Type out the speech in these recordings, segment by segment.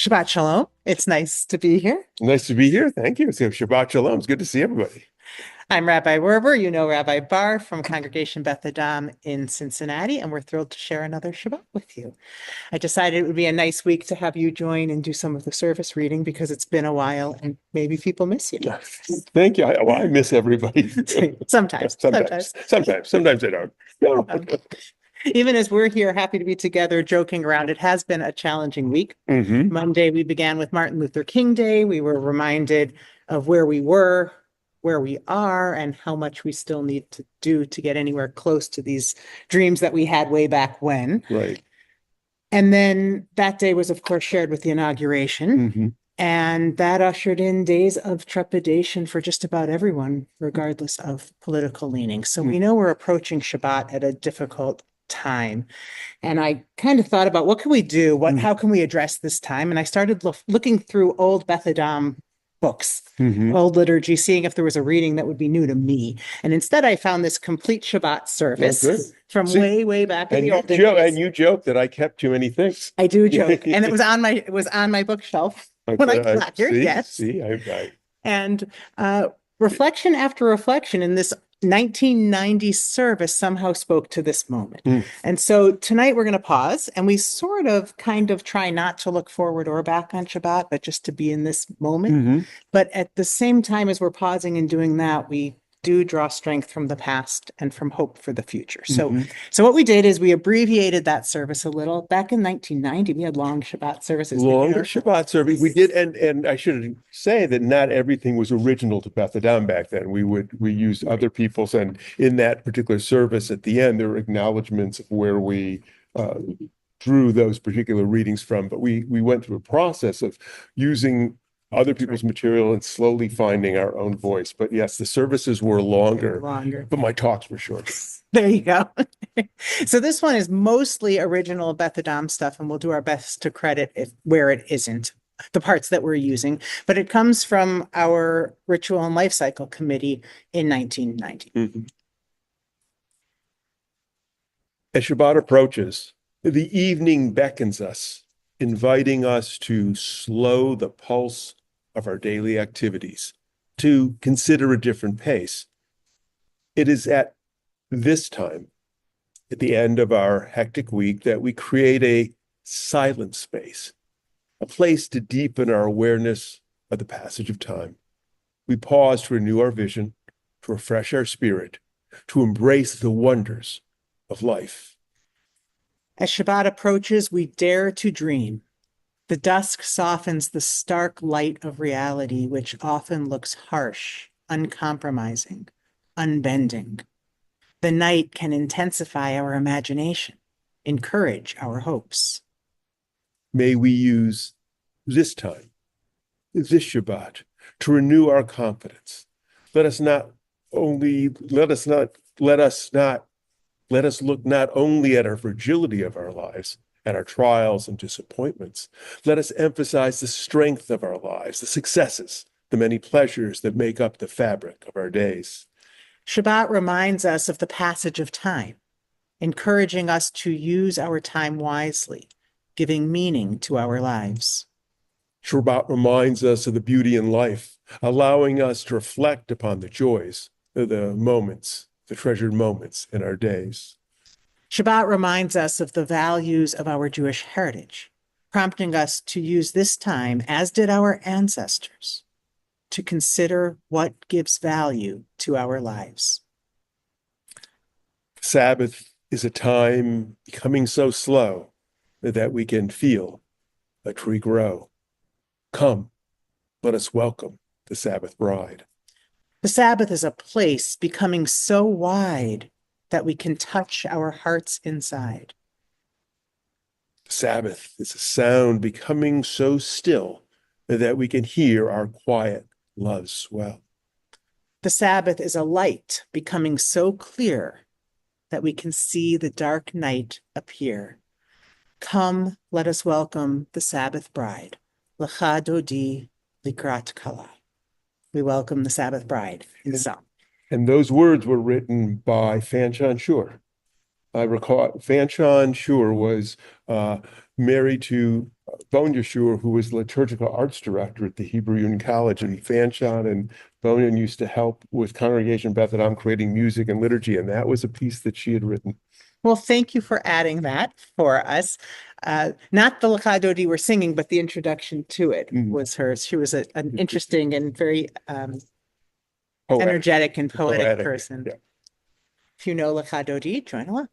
Shabbat Shalom. It's nice to be here. Nice to be here. Thank you. So Shabbat Shalom. It's good to see everybody. I'm Rabbi Werber. You know Rabbi Barr from Congregation Beth Adam in Cincinnati, and we're thrilled to share another Shabbat with you. I decided it would be a nice week to have you join and do some of the service reading because it's been a while and maybe people miss you. Thank you. I miss everybody. Sometimes. Sometimes I don't. No. Even as we're here, happy to be together, joking around, it has been a challenging week. Monday, we began with Martin Luther King Day. We were reminded of where we were, where we are, and how much we still need to do to get anywhere close to these dreams that we had way back when. Right. And then that day was, of course, shared with the inauguration. And that ushered in days of trepidation for just about everyone, regardless of political leaning. So we know we're approaching Shabbat at a difficult time. And I kind of thought about what can we do? How can we address this time? And I started looking through old Beth Adam books, old liturgy, seeing if there was a reading that would be new to me. And instead I found this complete Shabbat service from way back in the old days. And you joke that I kept too many things. I do joke. And it was on my bookshelf when I got here. Yes. And reflection after reflection in this 1990 service somehow spoke to this moment. And so tonight we're going to pause and we sort of kind of try not to look forward or back on Shabbat, but just to be in this moment. But at the same time as we're pausing and doing that, we do draw strength from the past and from hope for the future. So what we did is we abbreviated that service a little. Back in 1990, we had long Shabbat services. Longer Shabbat service. We did, and I should say that not everything was original to Beth Adam back then. We used other people's, and in that particular service at the end, there were acknowledgments of where we drew those particular readings from. But we went through a process of using other people's material and slowly finding our own voice. But yes, the services were longer, but my talks were shorter. There you go. So this one is mostly original Beth Adam stuff, and we'll do our best to credit where it isn't, the parts that we're using. But it comes from our Ritual and Life Cycle Committee in 1990. As Shabbat approaches, the evening beckons us, inviting us to slow the pulse of our daily activities, to consider a different pace. It is at this time, at the end of our hectic week, that we create a silent space, a place to deepen our awareness of the passage of time. We pause to renew our vision, to refresh our spirit, to embrace the wonders of life. As Shabbat approaches, we dare to dream. The dusk softens the stark light of reality, which often looks harsh, uncompromising, unbending. The night can intensify our imagination, encourage our hopes. May we use this time, this Shabbat, to renew our confidence. Let us look not only at our fragility of our lives, at our trials and disappointments. Let us emphasize the strength of our lives, the successes, the many pleasures that make up the fabric of our days. Shabbat reminds us of the passage of time, encouraging us to use our time wisely, giving meaning to our lives. Shabbat reminds us of the beauty in life, allowing us to reflect upon the joys, the moments, the treasured moments in our days. Shabbat reminds us of the values of our Jewish heritage, prompting us to use this time, as did our ancestors, to consider what gives value to our lives. Sabbath is a time becoming so slow that we can feel a tree grow. Come, let us welcome the Sabbath bride. The Sabbath is a place becoming so wide that we can touch our hearts inside. Sabbath is a sound becoming so still that we can hear our quiet love swell. The Sabbath is a light becoming so clear that we can see the dark night appear. Come, let us welcome the Sabbath bride. Lecha dodi likrat kala. We welcome the Sabbath bride in song. And those words were written by Fanshawe Shur. I recall Fanshawe Shur was married to Bon Yeshua, who was liturgical arts director at the Hebrew Union College, and Fanchon and Bonin used to help with Congregation Beth Adam creating music and liturgy, and that was a piece that she had written. Well, thank you for adding that for us. Not the Lecha Dodi we're singing, but the introduction to it was hers. She was an interesting and very energetic and poetic person. Yeah. If you know Lecha Dodi, join along.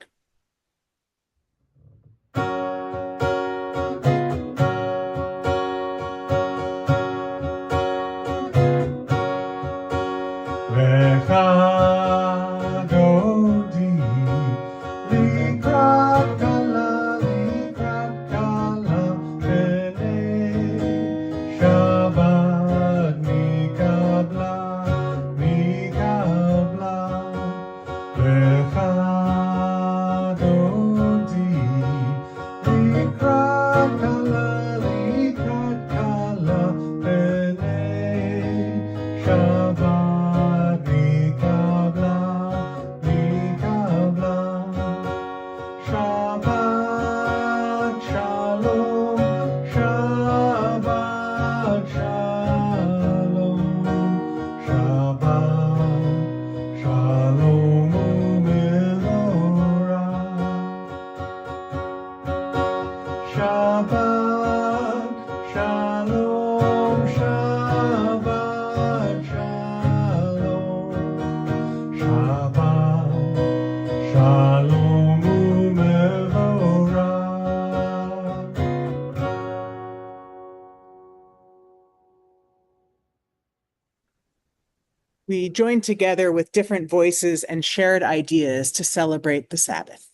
We join together with different voices and shared ideas to celebrate the Sabbath.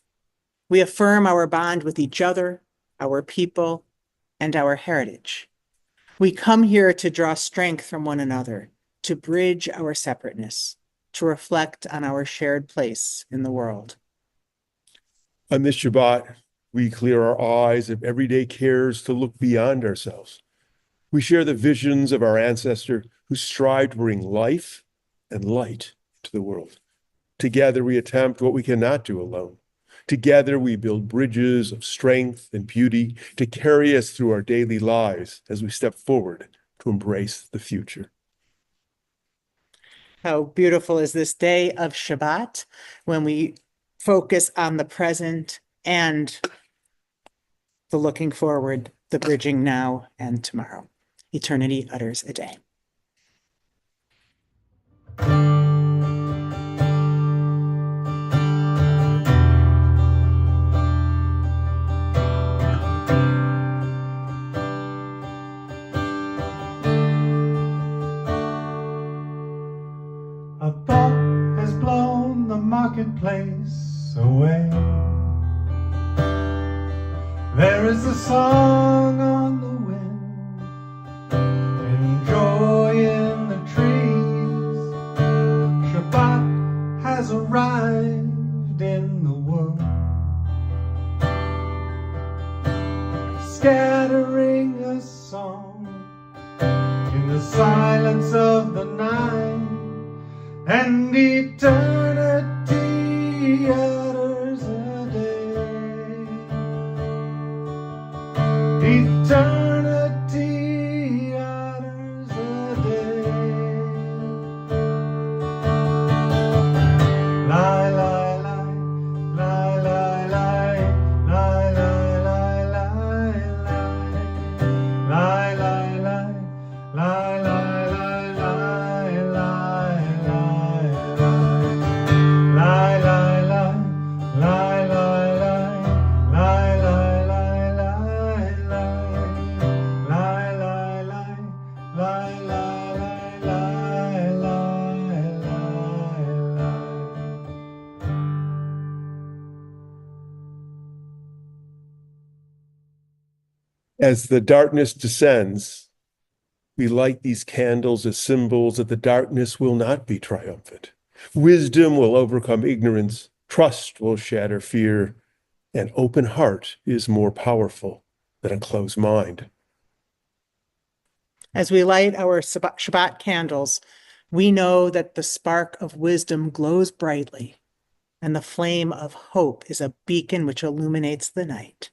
We affirm our bond with each other, our people, and our heritage. We come here to draw strength from one another, to bridge our separateness, to reflect on our shared place in the world. On this Shabbat, we clear our eyes of everyday cares to look beyond ourselves. We share the visions of our ancestor who strived to bring life and light to the world. Together, we attempt what we cannot do alone. Together, we build bridges of strength and beauty to carry us through our daily lives as we step forward to embrace the future. How beautiful is this day of Shabbat when we focus on the present and the looking forward, the bridging now and tomorrow. Eternity utters a day. A thought has blown the marketplace away. There is a song on the wind and joy in the trees. Shabbat has arrived in the world, scattering a song in the silence of the night. And eternity utters a day. Eternity utters a day. Lie, lie, lie, lie, lie, lie, lie, lie, lie, lie, lie, lie, lie, lie, lie. As the darkness descends, we light these candles as symbols that the darkness will not be triumphant. Wisdom will overcome ignorance, trust will shatter fear, an open heart is more powerful than a closed mind. As we light our Shabbat candles, we know that the spark of wisdom glows brightly, and the flame of hope is a beacon which illuminates the night.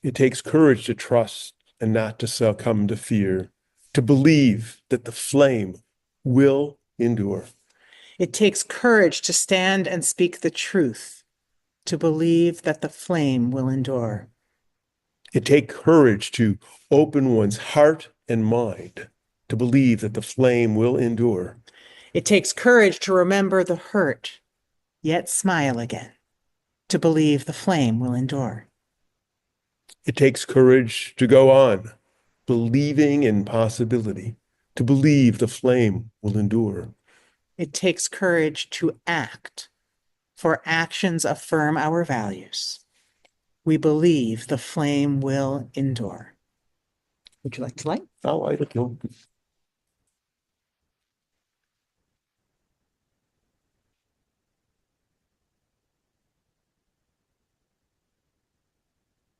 It takes courage to trust and not to succumb to fear, to believe that the flame will endure. It takes courage to stand and speak the truth, to believe that the flame will endure. It takes courage to open one's heart and mind, to believe that the flame will endure. It takes courage to remember the hurt, yet smile again, to believe the flame will endure. It takes courage to go on, believing in possibility, to believe the flame will endure. It takes courage to act, for actions affirm our values. We believe the flame will endure. Would you like to light? Oh, I don't know.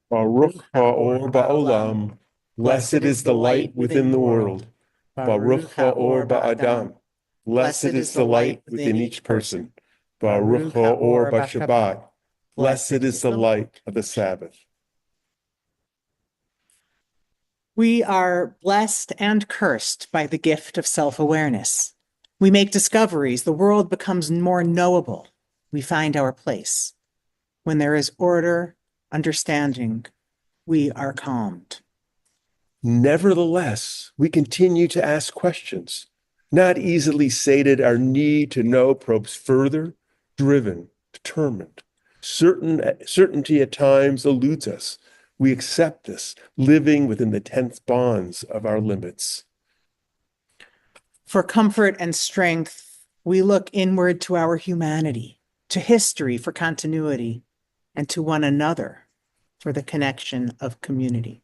Baruch ha'or ba'olam, blessed is the light within the world. Baruch ha'or ba'adam, blessed is the light within each person. Baruch ha'or ba'Shabbat, blessed is the light of the Sabbath. We are blessed and cursed by the gift of self-awareness. We make discoveries. The world becomes more knowable. We find our place. When there is order, understanding, we are calmed. Nevertheless, we continue to ask questions. Not easily sated, our need to know probes further, driven, determined. Certainty at times eludes us. We accept this, living within the tense bonds of our limits. For comfort and strength, we look inward to our humanity, to history for continuity, and to one another for the connection of community.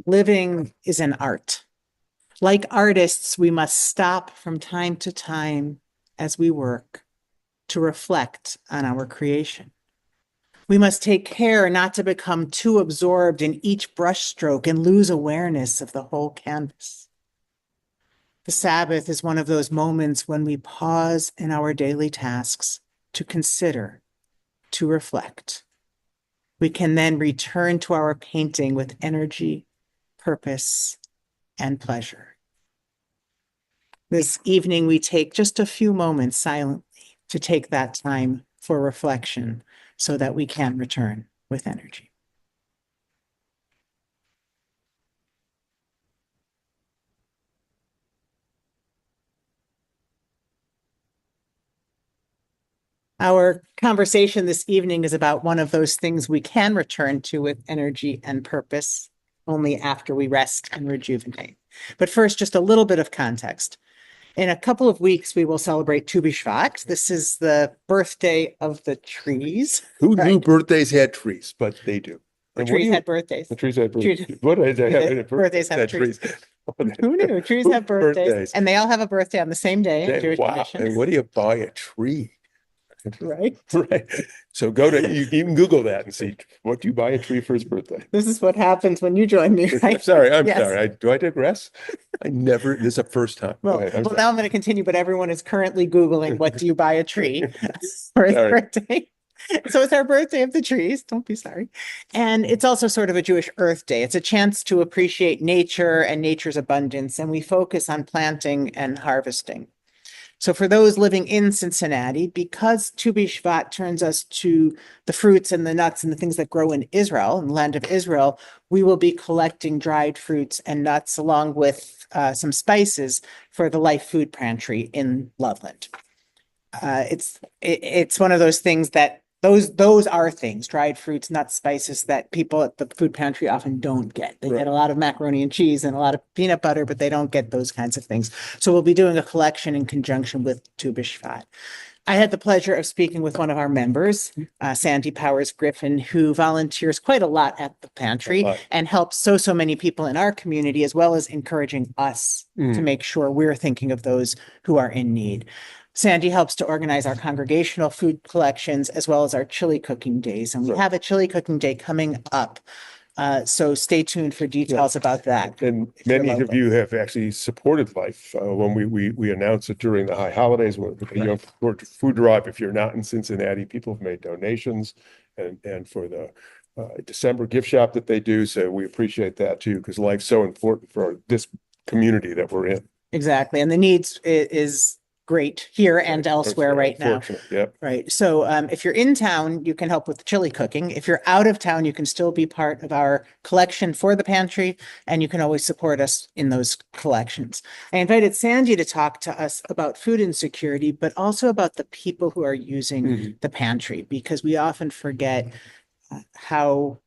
Living is an art. Like artists, we must stop from time to time as we work to reflect on our creation. We must take care not to become too absorbed in each brushstroke and lose awareness of the whole canvas. The Sabbath is one of those moments when we pause in our daily tasks to consider, to reflect. We can then return to our painting with energy, purpose, and pleasure. This evening, we take just a few moments silently to take that time for reflection so that we can return with energy. Our conversation this evening is about one of those things we can return to with energy and purpose only after we rest and rejuvenate. But first, just a little bit of context. In a couple of weeks, we will celebrate Tu B'Shvat. This is the birthday of the trees. Who knew birthdays had trees? But they do. The trees had birthdays. The trees had birthdays. What did I have? Birthdays have trees. Who knew? Trees have birthdays. And they all have a birthday on the same day in Jewish tradition. And what do you buy a tree? Right. Right. So you can Google that and see, what do you buy a tree for his birthday? This is what happens when you join me, right? I'm sorry. Do I digress? This is the first time. Well, now I'm going to continue, but everyone is currently Googling, what do you buy a tree for his birthday? So it's our birthday of the trees. Don't be sorry. And it's also sort of a Jewish Earth Day. It's a chance to appreciate nature and nature's abundance. And we focus on planting and harvesting. So for those living in Cincinnati, because Tu B'Shvat turns us to the fruits and the nuts and the things that grow in Israel, in the land of Israel, we will be collecting dried fruits and nuts along with some spices for the Life Food Pantry in Loveland. It's one of those things that those are things, dried fruits, nuts, spices that people at the food pantry often don't get. They get a lot of macaroni and cheese and a lot of peanut butter, but they don't get those kinds of things. So we'll be doing a collection in conjunction with Tu B'Shvat. I had the pleasure of speaking with one of our members, Sandy Powers Griffin, who volunteers quite a lot at the pantry and helps so many people in our community, as well as encouraging us to make sure we're thinking of those who are in need. Sandy helps to organize our congregational food collections as well as our chili cooking days. And we have a chili cooking day coming up So stay tuned for details about that. And if you're many of local. you have actually supported Life when we announced it during the high holidays with the food drive. If you're not in Cincinnati, people have made donations, and for the December gift shop that they do. So we appreciate that too, because Life's so important for this community that we're in. Exactly. And the needs is great here and elsewhere right now. Yep. Right. So if you're in town, you can help with the chili cooking. If you're out of town, you can still be part of our collection for the pantry, and you can always support us in those collections. I invited Sandy to talk to us about food insecurity, but also about the people who are using the pantry, because we often forget how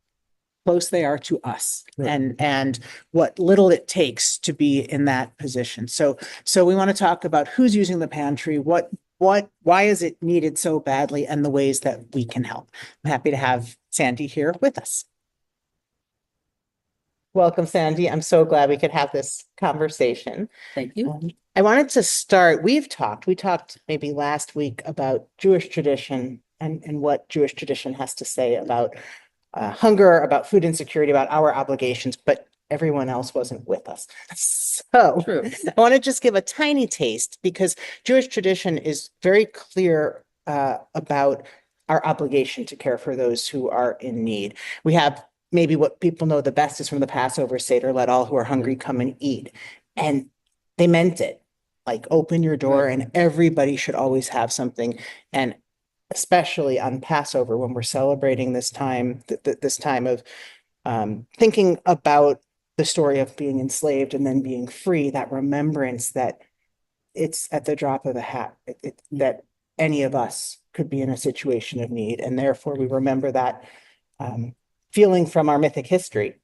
close they are to us, right, and what little it takes to be in that position. So we want to talk about who's using the pantry, why is it needed so badly, and the ways that we can help. I'm happy to have Sandy here with us. Welcome, Sandy. I'm so glad we could have this conversation. Thank you. I wanted to start, we talked maybe last week about Jewish tradition and what Jewish tradition has to say about hunger, about food insecurity, about our obligations, but everyone else wasn't with us. So True. I want to just give a tiny taste, because Jewish tradition is very clear about our obligation to care for those who are in need. We have maybe what people know the best is from the Passover Seder, let all who are hungry come and eat. And they meant it, like open your door and everybody should always have something. And especially on Passover, when we're celebrating this time, this time of thinking about the story of being enslaved and then being free, that remembrance that it's at the drop of a hat, that any of us could be in a situation of need. And therefore we remember that feeling from our mythic history,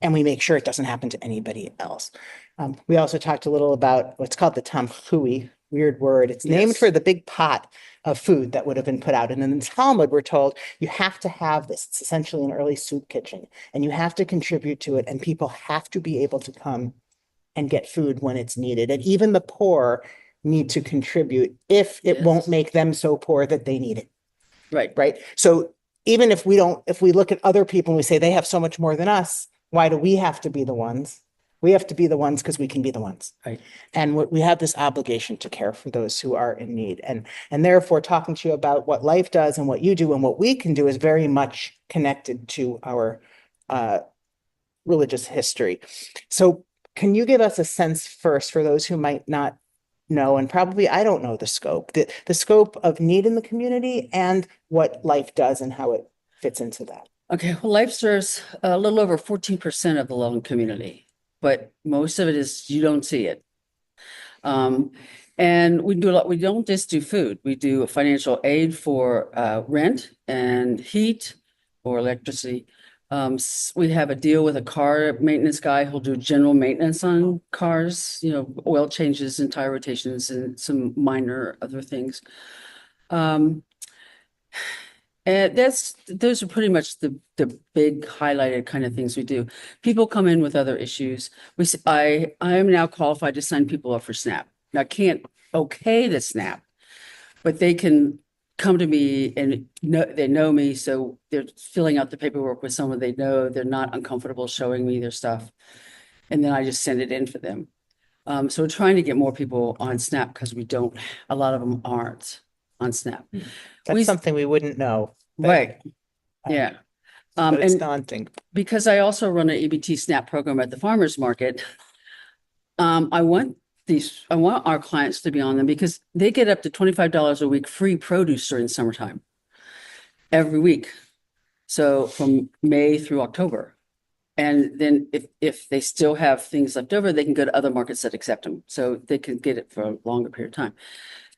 and we make sure it doesn't happen to anybody else. We also talked a little about what's called the tamchui, weird word. It's named for the big pot of food that would have been put out. And in the Talmud, we're told you have to have this. It's essentially an early soup kitchen, and you have to contribute to it. And people have to be able to come and get food when it's needed. And even the poor need to contribute if it won't make them so poor that they need it. Right. Right. So even if we look at other people and we say they have so much more than us, why do we have to be the ones? We have to be the ones because we can be the ones. Right. And we have this obligation to care for those who are in need. And therefore, talking to you about what Life does and what you do and what we can do is very much connected to our religious history. So can you give us a sense first, for those who might not know, and probably I don't know the scope of need in the community and what Life does and how it fits into that? Okay. Well, Life serves a little over 14% of the loan community, but most of it is you don't see it. And we do a lot. We don't just do food. We do financial aid for rent and heat or electricity. We have a deal with a car maintenance guy who'll do general maintenance on cars, oil changes and tire rotations and some minor other things. And those are pretty much the big highlighted kind of things we do. People come in with other issues. I am now qualified to sign people up for SNAP. Now I can't okay the SNAP, but they can come to me and they know me, so they're filling out the paperwork with someone they know. They're not uncomfortable showing me their stuff, and then I just send it in for them. So we're trying to get more people on SNAP because a lot of them aren't on SNAP. That's something we wouldn't know. Right. Yeah. But it's and daunting. Because I also run an EBT SNAP program at the farmers market. I want our clients to be on them because they get up to $25 a week free produce during summertime every week. So from May through October. And then if they still have things left over, they can go to other markets that accept them. So they can get it for a longer period of time.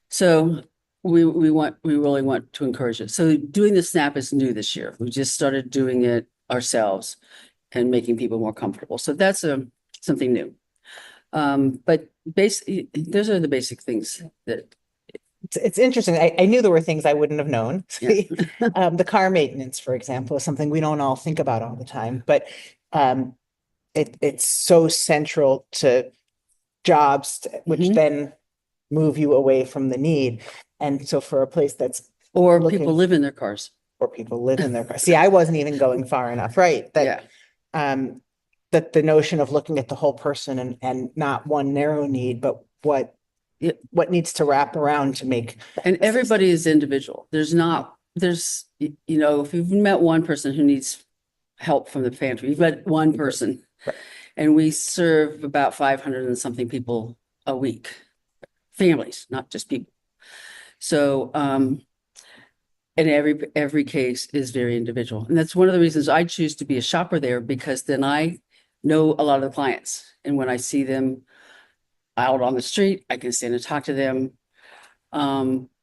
So we really want to encourage it. So doing the SNAP is new this year. We just started doing it ourselves and making people more comfortable. So that's something new. But basically, those are the basic things that. It's interesting. I knew there were things I wouldn't have known. Yeah. The car maintenance, for example, is something we don't all think about all the time, but it's so central to jobs, which then move you away from the need. And so for a place that's people live in their cars. Or people live in their cars. See, I wasn't even going far enough, right? that the notion of looking at the whole person and not one narrow need, but what needs to wrap around to make. And everybody is individual. There's, if you've met one person who needs help from the pantry, you've met one person. Right. And we serve about 500 and something people a week, families, not just people. So, and every case is very individual. And that's one of the reasons I choose to be a shopper there, because then I know a lot of the clients. And when I see them out on the street, I can stand and talk to them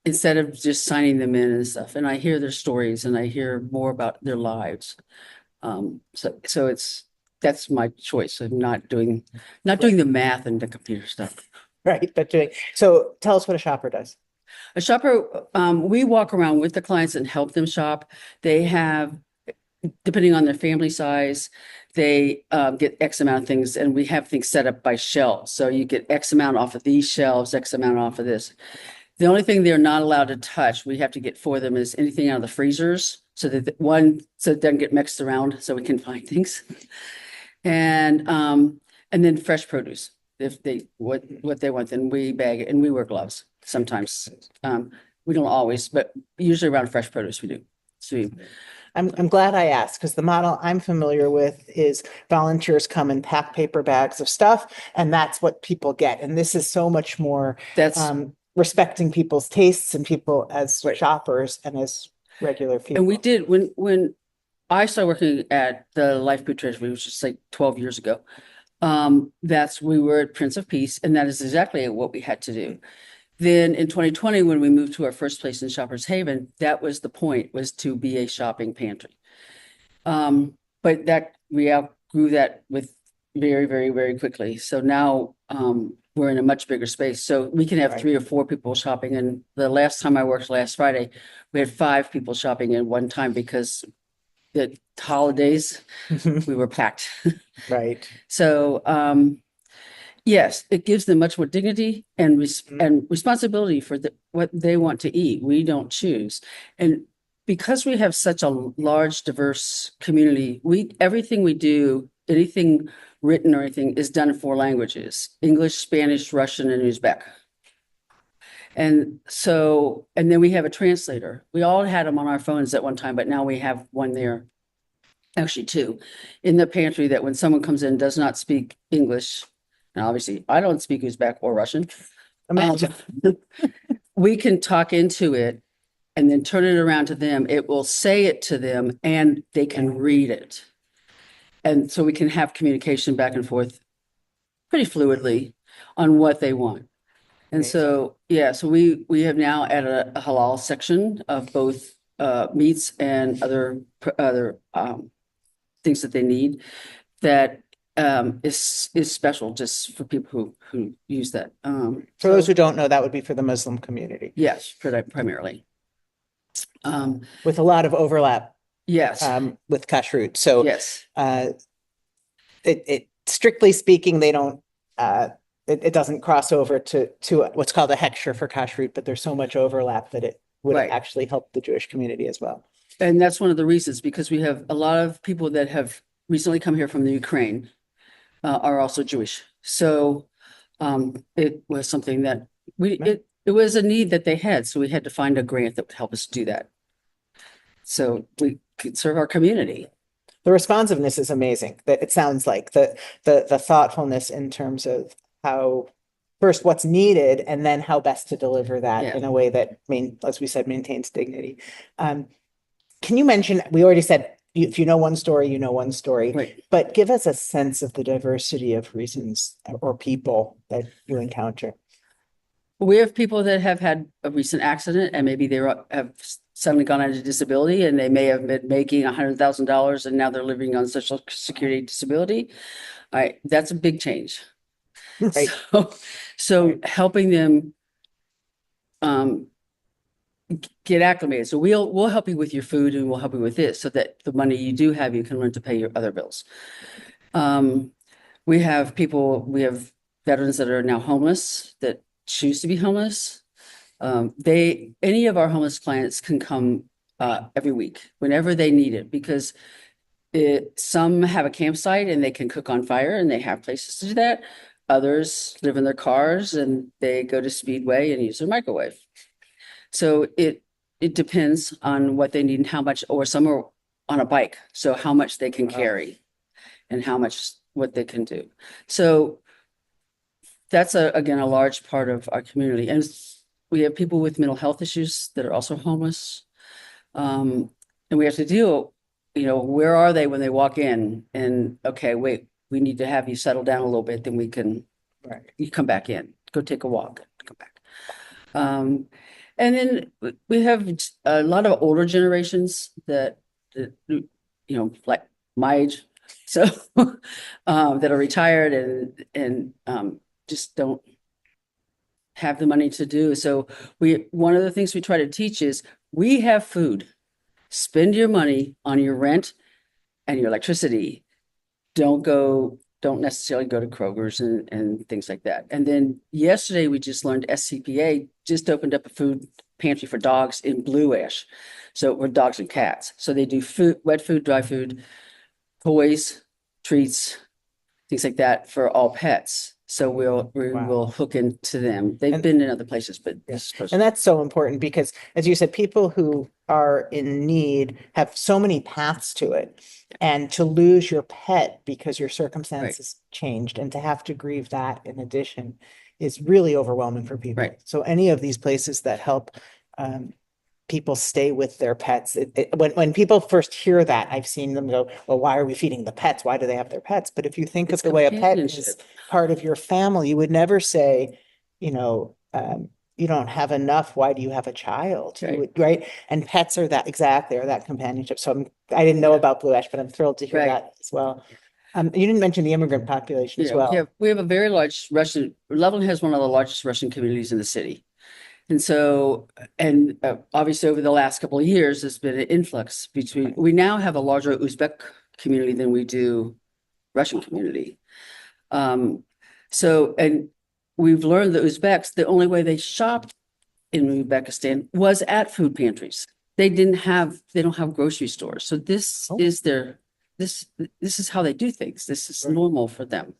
instead of just signing them in and stuff. And I hear their stories and I hear more about their lives. So that's my choice of not doing the math and the computer stuff. Right. So tell us what a shopper does. A shopper, we walk around with the clients and help them shop. They have, depending on their family size, they get X amount of things, and we have things set up by shelves. So you get X amount off of these shelves, X amount off of this. The only thing they're not allowed to touch, we have to get for them, is anything out of the freezers, so that it doesn't get mixed around, so we can find things. And then fresh produce. If they what they want, then we bag it, and we wear gloves sometimes. We don't always, but usually around fresh produce we do. So I'm glad I asked, because the model I'm familiar with is volunteers come and pack paper bags of stuff, and that's what people get. And this is so much more respecting people's tastes and people as shoppers and as regular people. And we did when I started working at the Life Food Treasury, which is like 12 years ago. We were at Prince of Peace, and that is exactly what we had to do. Then in 2020, when we moved to our first place in Shoppers Haven, that was the point, was to be a shopping pantry. But that we outgrew that with very, very, very quickly. So now we're in a much bigger space. So we can have 3 or 4 people shopping. And the last time I worked, last Friday, we had 5 people shopping at one time, because the holidays, we were packed. Right. So, yes, it gives them much more dignity and responsibility for what they want to eat. We don't choose. And because we have such a large, diverse community, everything we do, anything written or anything, is done in 4 languages: English, Spanish, Russian, and Uzbek. And then we have a translator. We all had them on our phones at one time, but now we have one there, actually 2, in the pantry, that when someone comes in, does not speak English, and obviously I don't speak Uzbek or Russian, we can talk into it and then turn it around to them. It will say it to them, and they can read it. And so we can have communication back and forth pretty fluidly on what they want. And so, so we have now added a halal section of both meats and other things that they need, that is special just for people who use that. For those who don't know, that would be for the Muslim community. Yes, primarily. With a lot of overlap. Yes. With kashrut. So yes. It strictly speaking, they don't. It doesn't cross over to what's called a hechsher for kashrut, but there's so much overlap that it would actually help the Jewish community as well. And that's one of the reasons, because we have a lot of people that have recently come here from the Ukraine are also Jewish. So it was something that it was a need that they had. So we had to find a grant that would help us do that, so we could serve our community. The responsiveness is amazing. That it sounds like the thoughtfulness in terms of how, first, what's needed, and then how best to deliver that in a way that, as we said, maintains dignity. Can you mention, we already said, if you know one story, you know one story, right, but give us a sense of the diversity of reasons or people that you encounter. We have people that have had a recent accident, and maybe have suddenly gone into disability, and they may have been making $100,000 and now they're living on Social Security disability. That's a big change. Right. So helping them get acclimated. So we'll help you with your food, and we'll help you with this, so that the money you do have, you can learn to pay your other bills. We have veterans that are now homeless, that choose to be homeless. Any of our homeless clients can come every week whenever they need it, because Some have a campsite and they can cook on fire and they have places to do that. Others live in their cars and they go to Speedway and use their microwave. So it depends on what they need and how much, or some are on a bike, so how much they can carry and how much what they can do. So that's again a large part of our community. And we have people with mental health issues that are also homeless. And we have to deal, where are they when they walk in? And okay, wait, we need to have you settle down a little bit, then we can you come back in, go take a walk, come back. And then we have a lot of older generations that like my age, so that are retired and just don't have the money to do. So one of the things we try to teach is we have food. Spend your money on your rent and your electricity. Don't necessarily go to Kroger's and things like that. And then yesterday we just learned SCPA just opened up a food pantry for dogs in Blue Ash. So we're dogs and cats. So they do food, wet food, dry food, toys, treats, things like that for all pets. So we will hook into them. They've been in other places, but and that's so important because, as you said, people who are in need have so many paths to it, and to lose your pet because your circumstances changed, and to have to grieve that in addition is really overwhelming for people. Right. So any of these places that help people stay with their pets. When people first hear that, I've seen them go, well, why are we feeding the pets? Why do they have their pets? But if you think of the way a pet is part of your family, you would never say, you don't have enough. Why do you have a child? Right. And pets are that companionship. So I didn't know about Blue Ash, but I'm thrilled to hear that as well. You didn't mention the immigrant population as well. We have a very large Russian, Loveland has one of the largest Russian communities in the city. And so, obviously over the last couple of years, there's been an influx we now have a larger Uzbek community than we do Russian community. And we've learned that Uzbeks, the only way they shopped in Uzbekistan was at food pantries. They don't have grocery stores. So this is this is how they do things. This is normal for them.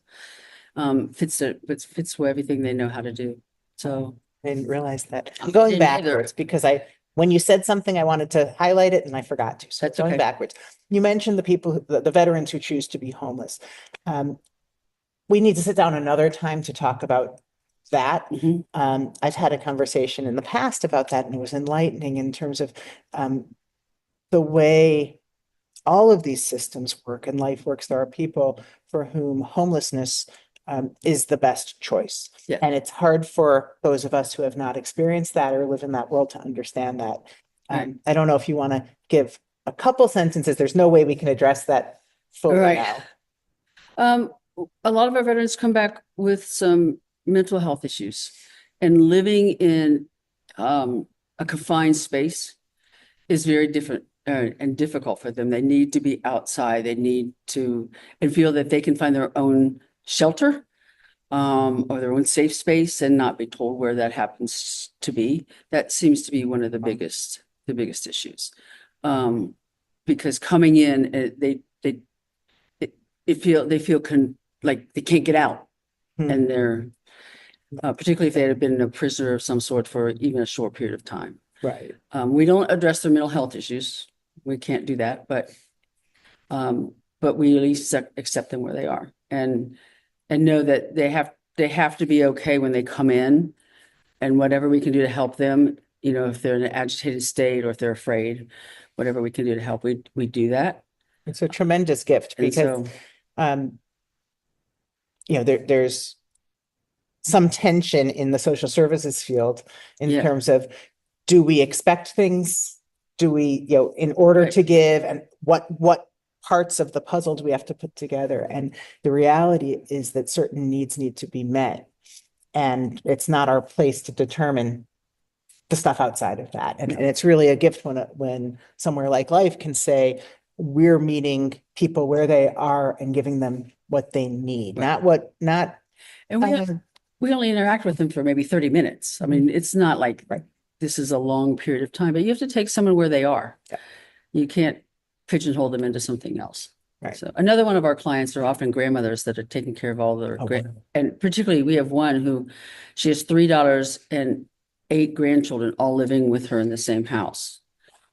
Fits everything they know how to do. So I didn't realize that. I'm going backwards because when you said something, I wanted to highlight it and I forgot to. So that's going backwards. You mentioned the people, the veterans who choose to be homeless. We need to sit down another time to talk about that. Mm-hmm. I've had a conversation in the past about that, and it was enlightening in terms of the way all of these systems work and life works. There are people for whom homelessness is the best choice. Yeah. And it's hard for those of us who have not experienced that or live in that world to understand that. I don't know if you want to give a couple sentences. There's no way we can address that fully now. A lot of our veterans come back with some mental health issues, and living in a confined space is very different and difficult for them. They need to be outside. They need to and feel that they can find their own shelter or their own safe space and not be told where that happens to be. That seems to be one of the biggest issues. Because coming in, they feel like they can't get out, and they're particularly if they had been a prisoner of some sort for even a short period of time. Right. We don't address their mental health issues. We can't do that, but we at least accept them where they are and know that they have to be okay when they come in, and whatever we can do to help them, if they're in an agitated state or if they're afraid, whatever we can do to help, we do that. It's a tremendous gift because, there's some tension in the social services field in terms of, do we expect things? Do we, in order to give, and what parts of the puzzle do we have to put together? And the reality is that certain needs need to be met, and it's not our place to determine the stuff outside of that. And it's really a gift when somewhere like Life can say, we're meeting people where they are and giving them what they need, and we only interact with them for maybe 30 minutes. I mean, it's not like this is a long period of time, but you have to take someone where they are. Yeah. You can't pigeonhole them into something else. Right. So another one of our clients are often grandmothers that are taking care of all their Oh, wonderful. and particularly we have one who she has 3 daughters and 8 grandchildren all living with her in the same house.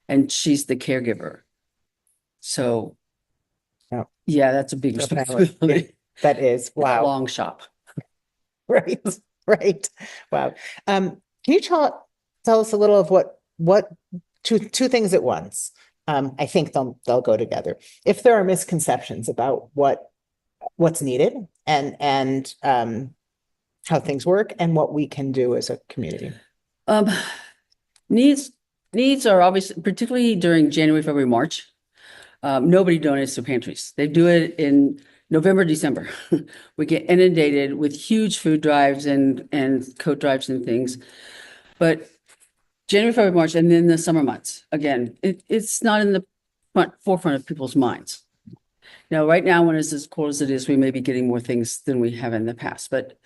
And she's the caregiver. So Yeah. yeah, that's a big Definitely. Yeah, responsibility. that is. It's a Wow. long shop. Right. Right. Wow. Can you tell us a little of what two things at once? I think they'll go together. If there are misconceptions about what's needed and how things work and what we can do as a community. Needs are obviously, particularly during January, February, March. Nobody donates to pantries. They do it in November, December. We get inundated with huge food drives and coat drives and things. But January, February, March, and then the summer months, again, it's not in the forefront of people's minds. Now, right now, when it's as cold as it is, we may be getting more things than we have in the past. But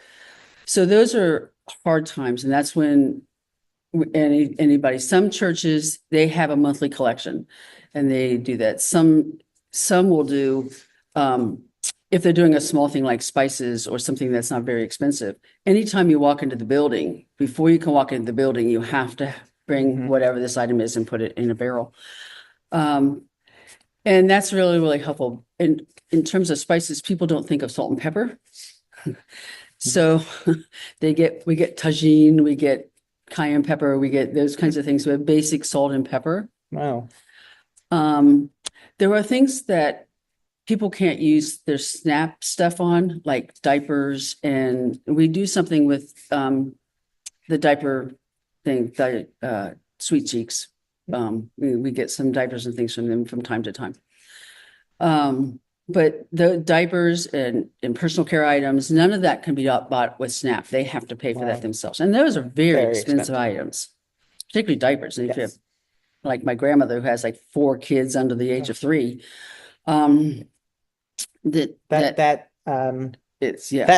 so those are hard times, and that's when some churches, they have a monthly collection, and they do that. Some will do, if they're doing a small thing like spices or something that's not very expensive. Anytime you walk into the building, before you can walk into the building, you have to bring whatever this item is and put it in a barrel. And that's really, really helpful. And in terms of spices, people don't think of salt and pepper. So we get tagine, we get cayenne pepper, we get those kinds of things. We have basic salt and pepper. Wow. There are things that people can't use their SNAP stuff on, like diapers, and we do something with the diaper thing, Sweet Cheeks. We get some diapers and things from them from time to time. But the diapers and personal care items, none of that can be bought with SNAP. They have to pay for that themselves. And those are very expensive items, particularly diapers. And if you have, like my grandmother who has like 4 kids under the age of 3, that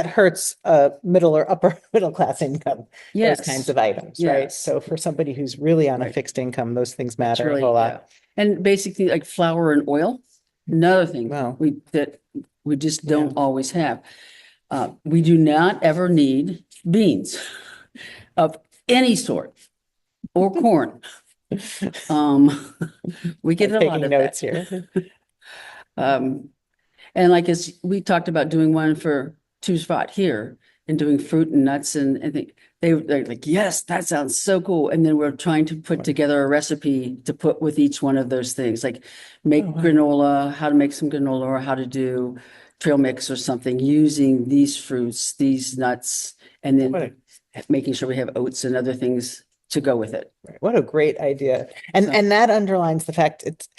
hurts middle or upper middle class income. Those kinds of items, right? So for somebody who's really on a fixed income, those things matter a whole lot. Yeah. And basically like flour and oil, another thing that we just don't always have. We do not ever need beans of any sort or corn. We get a lot of notes here. And like as we talked about doing one for Two Spot here and doing fruit and nuts and they're like, yes, that sounds so cool. And then we're trying to put together a recipe to put with each one of those things, like make granola, how to make some granola, or how to do trail mix or something using these fruits, these nuts, and then making sure we have oats and other things to go with it. What a great idea. And that underlines the fact it's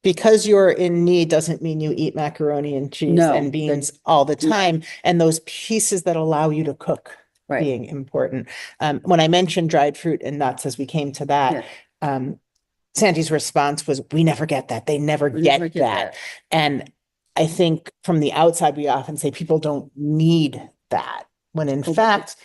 because you're in need doesn't mean you eat macaroni and cheese and beans all the time. And those pieces that allow you to cook being important. When I mentioned dried fruit and nuts, as we came to that, Sandy's response was, we never get that. They never get that. And I think from the outside, we often say people don't need that, when in fact,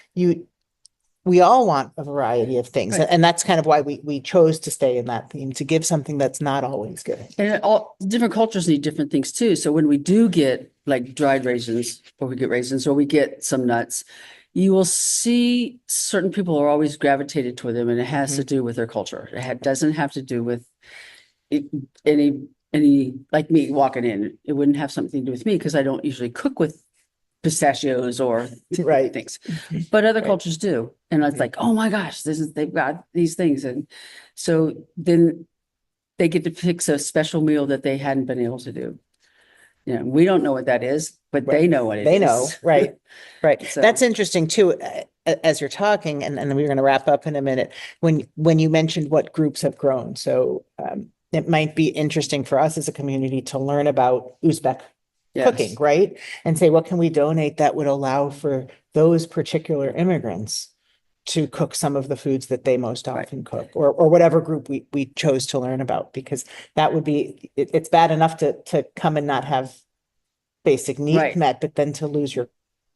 we all want a variety of things. And that's kind of why we chose to stay in that theme, to give something that's not always good. And all different cultures need different things too. So when we do get like dried raisins, or we get raisins, or we get some nuts, you will see certain people are always gravitated toward them, and it has to do with their culture. It doesn't have to do with any, like me walking in. It wouldn't have something to do with me because I don't usually cook with pistachios or things, but other cultures do. And it's like, oh my gosh, they've got these things. And so then they get to pick a special meal that they hadn't been able to do. We don't know what that is, but they know what it is. They know, right. So that's interesting too, as you're talking, and we're going to wrap up in a minute, when you mentioned what groups have grown. So it might be interesting for us as a community to learn about Uzbek cooking, right? And say, what can we donate that would allow for those particular immigrants to cook some of the foods that they most often cook, or whatever group we chose to learn about, because that would be, it's bad enough to come and not have basic needs met, but then to lose your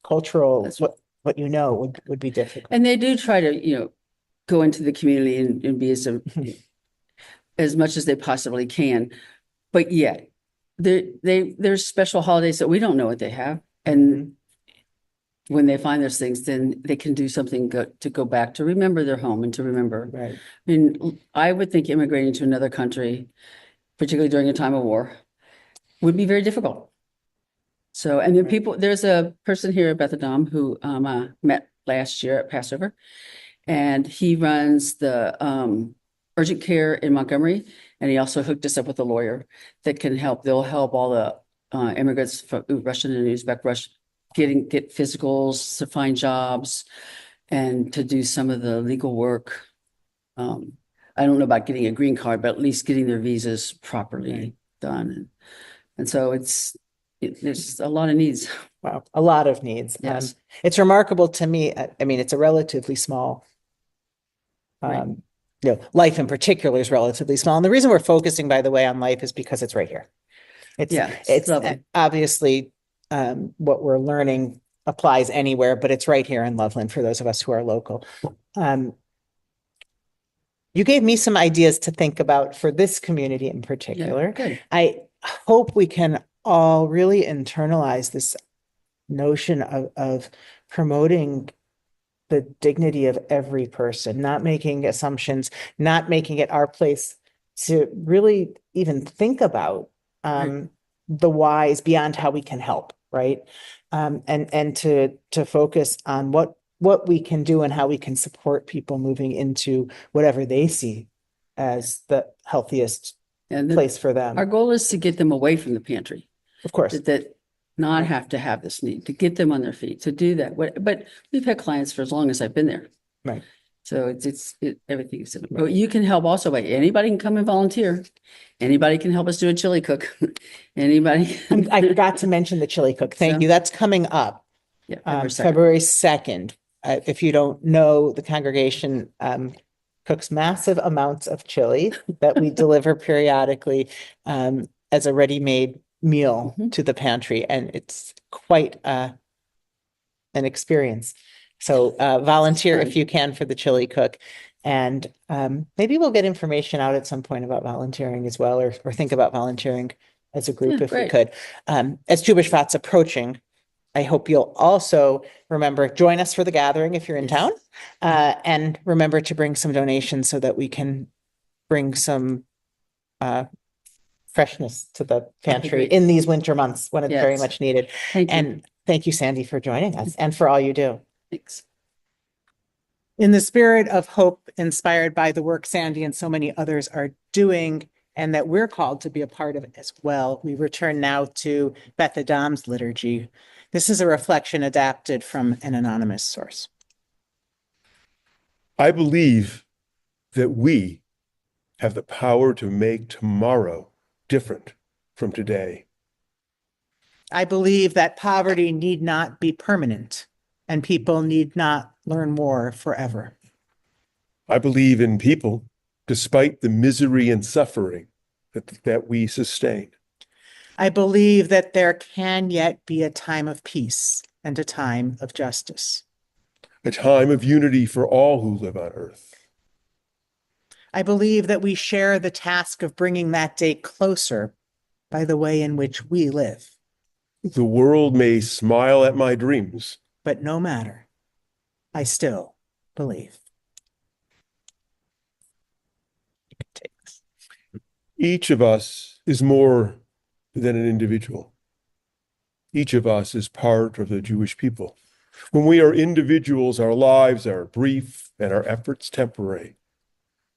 cultural, what would be difficult. And they do try to, go into the community and be as much as they possibly can. But yet, there's special holidays that we don't know what they have. And when they find those things, then they can do something to go back, to remember their home and to remember. Right. I mean, I would think immigrating to another country, particularly during a time of war, would be very difficult. So, and then there's a person here at Beth Adam who met last year at Passover, and he runs the urgent care in Montgomery, and he also hooked us up with a lawyer that can help. They'll help all the immigrants from Russian and Uzbek get physicals, to find jobs, and to do some of the legal work. I don't know about getting a green card, but at least getting their visas properly done. And so there's a lot of needs. Wow, a lot of needs. Yes. It's remarkable to me. I mean, it's a relatively small, Right. Life in particular is relatively small. And the reason we're focusing, by the way, on life is because it's right here. It's lovely. obviously what we're learning applies anywhere, but it's right here in Loveland for those of us who are local. You gave me some ideas to think about for this community in particular. Good. I hope we can all really internalize this notion of promoting the dignity of every person, not making assumptions, not making it our place to really even think about the whys beyond how we can help, right? And to focus on what we can do and how we can support people moving into whatever they see as the healthiest place for them. Our goal is to get them away from the pantry. Of course. That not have to have this need, to get them on their feet, to do that. But we've had clients for as long as I've been there. Right. So everything is, but you can help also by, anybody can come and volunteer. Anybody can help us do a chili cook. Anybody. I forgot to mention the chili cook. Thank you. That's coming up. Yeah, February 2nd. If you don't know, the congregation cooks massive amounts of chili that we deliver periodically as a ready-made meal to the pantry, and it's quite an experience. So volunteer if you can for the chili cook, and maybe we'll get information out at some point about volunteering as well, or think about volunteering as a group if we could. As Jewish Vat's approaching, I hope you'll also remember, join us for the gathering if you're in town, and remember to bring some donations so that we can bring some freshness to the pantry in these winter months when it's very much needed. And thank you, Sandy, for joining us and for all you do. Thanks. In the spirit of hope inspired by the work Sandy and so many others are doing, and that we're called to be a part of as well, we return now to Beth Adam's liturgy. This is a reflection adapted from an anonymous source. I believe that we have the power to make tomorrow different from today. I believe that poverty need not be permanent, and people need not learn more forever. I believe in people, despite the misery and suffering that we sustain. I believe that there can yet be a time of peace and a time of justice. A time of unity for all who live on earth. I believe that we share the task of bringing that day closer by the way in which we live. The world may smile at my dreams, but no matter, I still believe. You can take this. Each of us is more than an individual. Each of us is part of the Jewish people. When we are individuals, our lives are brief and our efforts temporary.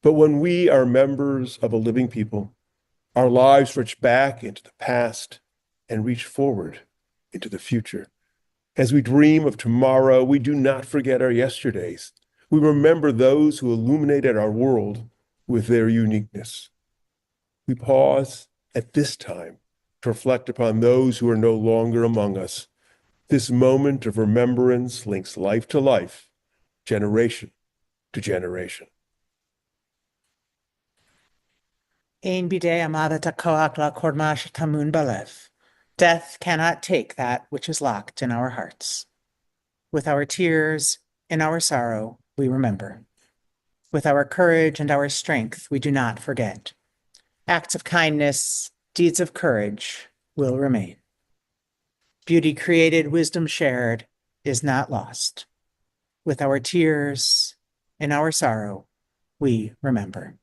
But when we are members of a living people, our lives reach back into the past and reach forward into the future. As we dream of tomorrow, we do not forget our yesterdays. We remember those who illuminated our world with their uniqueness. We pause at this time to reflect upon those who are no longer among us. This moment of remembrance links life to life, generation to generation. Ein bidei amavet hakoach la kormash tamun balev. Death cannot take that which is locked in our hearts. With our tears and our sorrow, we remember. With our courage and our strength, we do not forget. Acts of kindness, deeds of courage will remain. Beauty created, wisdom shared is not lost. With our tears and our sorrow, we remember.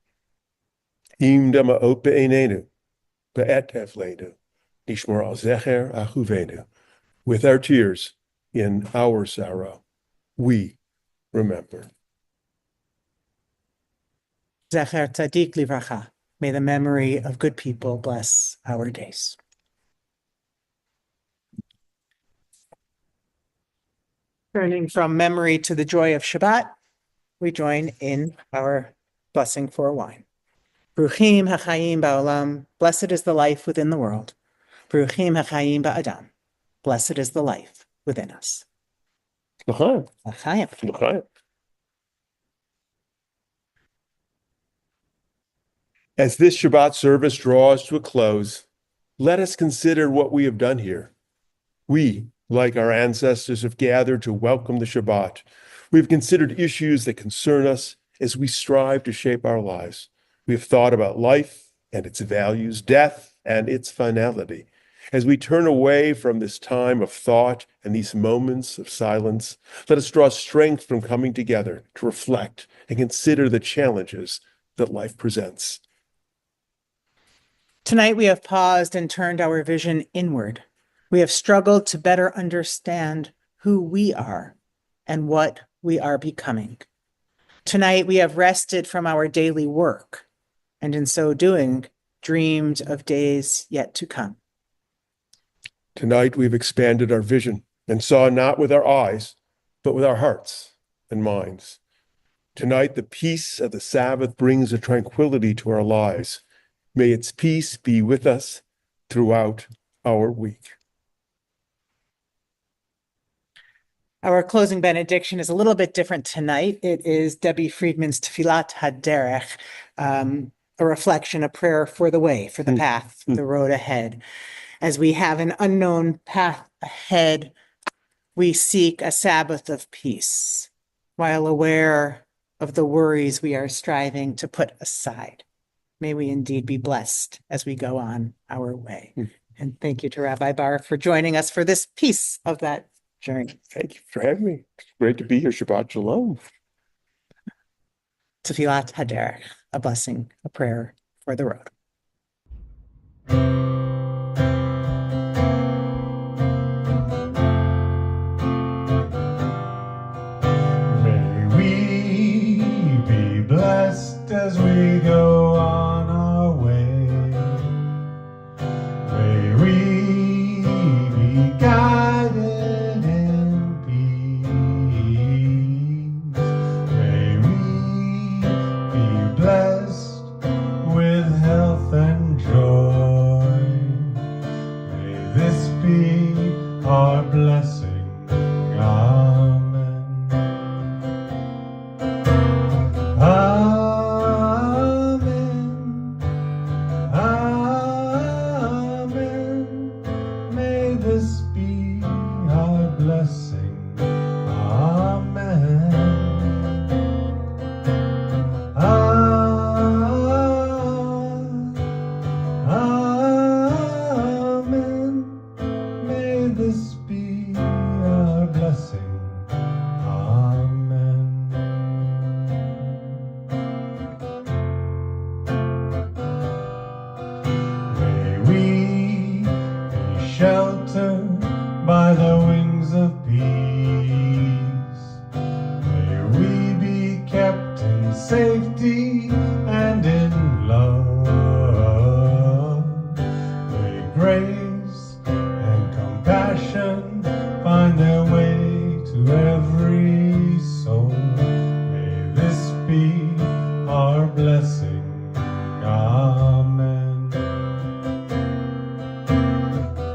Im dama'ot be'einenu, be'et evlenu, nishmor al zecher achuvenu. With our tears in our sorrow, we remember. Zecher tzadik livracha. May the memory of good people bless our days. Turning from memory to the joy of Shabbat, we join in our blessing for wine. Bruchim hachayim ba'olam, blessed is the life within the world. Bruchim hachayim ba'adam, blessed is the life within us. L'chaim. L'chaim. L'chaim. As this Shabbat service draws to a close, let us consider what we have done here. We, like our ancestors, have gathered to welcome the Shabbat. We've considered issues that concern us as we strive to shape our lives. We have thought about life and its values, death and its finality. As we turn away from this time of thought and these moments of silence, let us draw strength from coming together to reflect and consider the challenges that life presents. Tonight we have paused and turned our vision inward. We have struggled to better understand who we are and what we are becoming. Tonight we have rested from our daily work, and in so doing, dreamed of days yet to come. Tonight we've expanded our vision and saw not with our eyes, but with our hearts and minds. Tonight the peace of the Sabbath brings a tranquility to our lives. May its peace be with us throughout our week. Our closing benediction is a little bit different tonight. It is Debbie Friedman's Tefillat HaDerech, a reflection, a prayer for the way, for the path, the road ahead. As we have an unknown path ahead, we seek a Sabbath of peace, while aware of the worries we are striving to put aside. May we indeed be blessed as we go on our way. And thank you to Rabbi Barr for joining us for this piece of that journey. Thank you for having me. It's great to be here. Shabbat Shalom. Tefillat HaDerech, a blessing, a prayer for the road. May we be blessed as we go on our way. May we be guided in peace. May we be blessed with health and joy. May this be our blessing. Amen. Amen. Amen. May this be our blessing. Amen. Amen. May this be our blessing. Amen. May we be sheltered by the wings of peace. May we be kept in safety and in love. May grace and compassion find their way to every soul. May this be our blessing. Amen.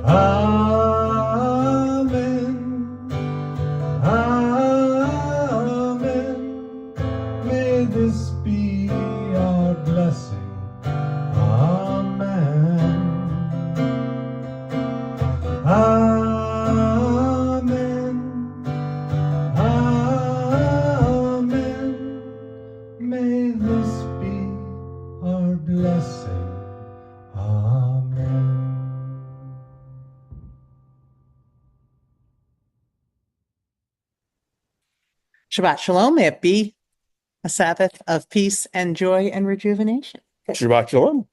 Amen. Amen. May this be our blessing. Amen. Amen. Amen. May this be our blessing. Amen. Shabbat Shalom. May it be a Sabbath of peace and joy and rejuvenation. Shabbat Shalom.